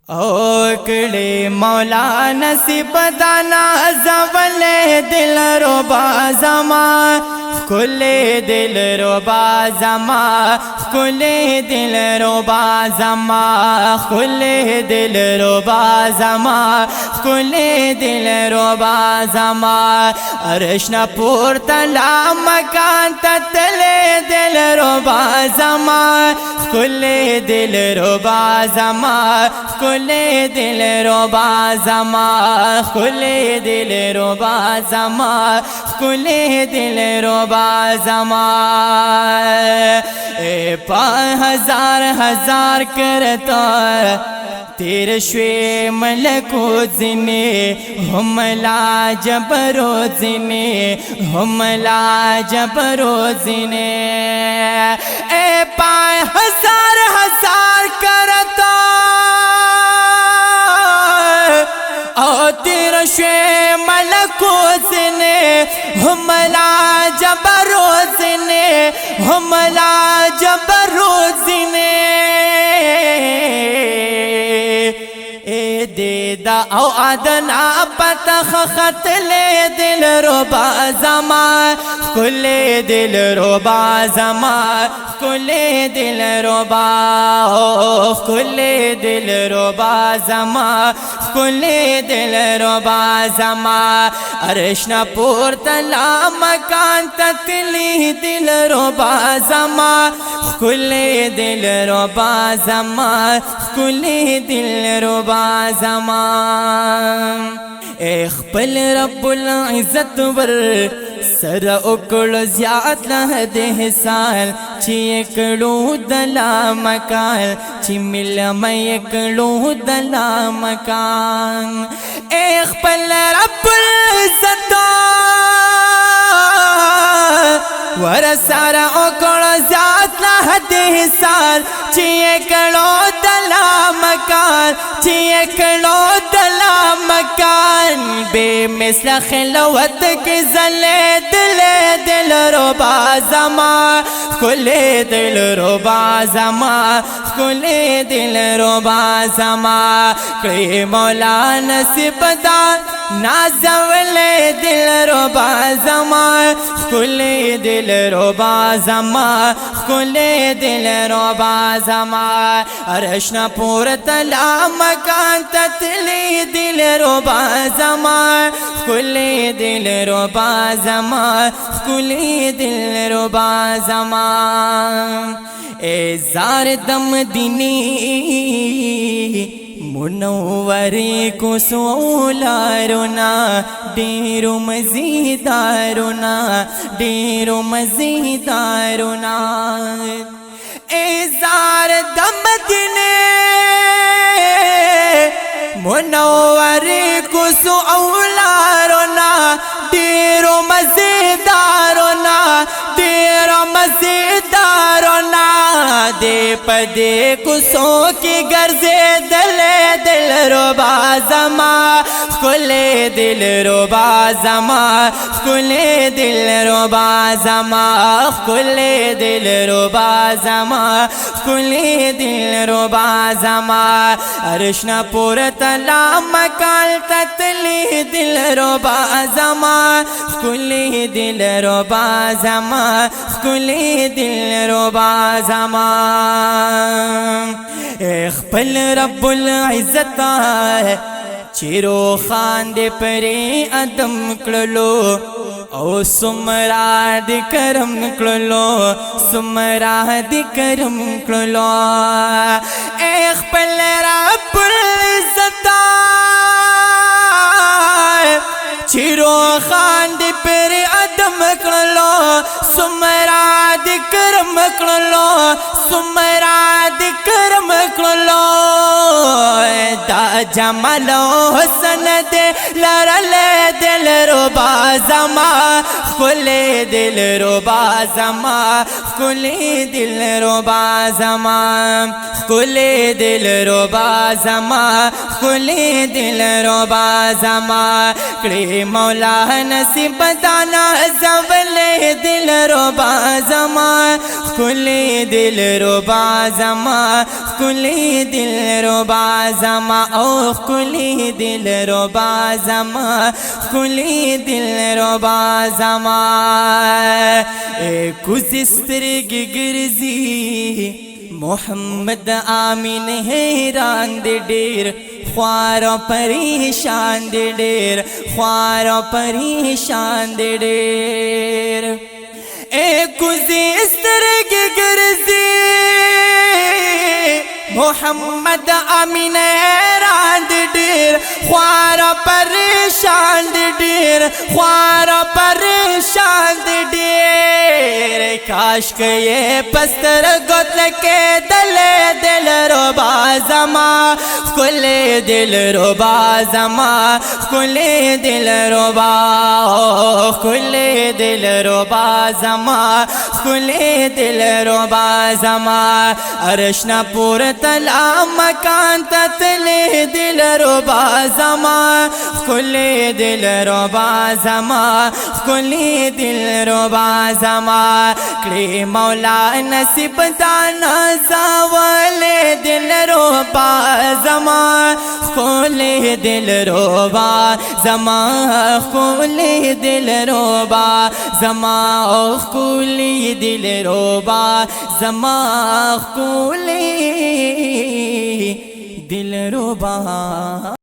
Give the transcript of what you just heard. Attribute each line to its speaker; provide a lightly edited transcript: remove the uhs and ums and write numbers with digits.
Speaker 1: ओकड़े मौला नसीब दाना जवले दिल रोबा जमा खुले दिल रोबा जमा खुले दिल रोबा जमा खुले दिल रोबा जमा खुले दिल रोबा जमा अर्शना पूर तला मकान ततले दिल रोबा जमा खुले दिल रोबा जमा खुले दिल रोबा जमा खुले दिल रोबा जमा खुले दिल रोबा जमा ए 5000 हजार करता तेरे श्वे मलकोज़ने हमला जबरोज़ने हमला जबरोज़ने ए 5000 हजार करता ओ तेरे श्वे मलकोज़ने हमला जबरोज़ने हमला जबरोज़ने देदा औ अदना पतख खतले दिल रोबा जमा खुले दिल रोबा जमा खुले दिल रोबा खुले दिल रोबा जमा खुले दिल रोबा जमा अर्शना पूर तला मकान ततली दिल रोबा जमा खुले दिल रोबा जमा खुले दिल रोबा जमा खपल रब्बुल इज़्ज़त वर सर उकड़ ज़्याद लहदे साल चियकड़ू दला मकान चिमिल मयकड़ू दला मकान खपल रब्बुल इज़्ज़त वर सर उकड़ ज़्याद लहदे साल चियकड़ू दला मकान चियकड़ू दला मकान बेमिसल खिलवत के जले दिल दिल रोबा जमा खुले दिल रोबा जमा खुले दिल रोबा जमा कई मौला नसीब दान नाज़वले दिल रोबा जमा खुले दिल रोबा जमा खुले दिल रोबा जमा अर्शना पूर तला मकान ततली दिल रोबा जमा खुले दिल रोबा जमा खुले दिल रोबा जमा ए जार दम दिनी मुनव्वरे को सोलारोना डेरो मज़ीदारोना डेरो मज़ीदारोना ए जार दम दिने मुनव्वरे को सोलारोना डेरो मज़ीदारोना डेरो मज़ीदारोना दे पदे कुसो की गर्जे दले दिल रोबा जमा खुले दिल रोबा जमा खुले दिल रोबा जमा खुले दिल रोबा जमा खुले दिल रोबा जमा अर्शना पूर तला मकान ततली दिल रोबा जमा खुले दिल रोबा जमा खुले दिल रोबा जमा खपल रब्बुल इज़्ज़त चिरो खान दे परे अदम कड़लो ओ सुमरा दे करम कड़लो सुमरा दे करम कड़लो खपल रब्बुल इज़्ज़त चिरो खान दे परे अदम कड़लो सुमरा दे करम कड़लो सुमरा दे करम कड़लो جمال و حسن دے لرلے دل ربا زما کلی دل ربا زما کلی دل ربا زما کلی دل ربا زما کلی دل ربا زما کڑی مولا نصیب دانا زولے دل ربا زما کلی دل ربا زما کلی دل ربا زما او کلی دل ربا زما کلی دل ربا زما کوزی سترگی گرزی محمد آمین حیران دے ڈیر خوار و پریشان دے ڈیر خوار و پریشان دے ڈیر کوزی سترگی گرزی محمد آمین حیران دے ڈیر خوار و پریشان دے ڈیر خوار و پریشان دے ڈیر کاش کہ یہ پستر گوتل کے دلے دل ربا زما کلی دل ربا زما کلی دل ربا کلی دل ربا زما کلی دل ربا زما ارشنا پور تلا مکان تتلی دل ربا زما کلی دل ربا زما کلی دل ربا زما کڑی مولا نصیب دانا زاولے دل ربا زما کلی دل ربا زما کلی دل ربا زما کلی دل ربا زما کلی دل ربا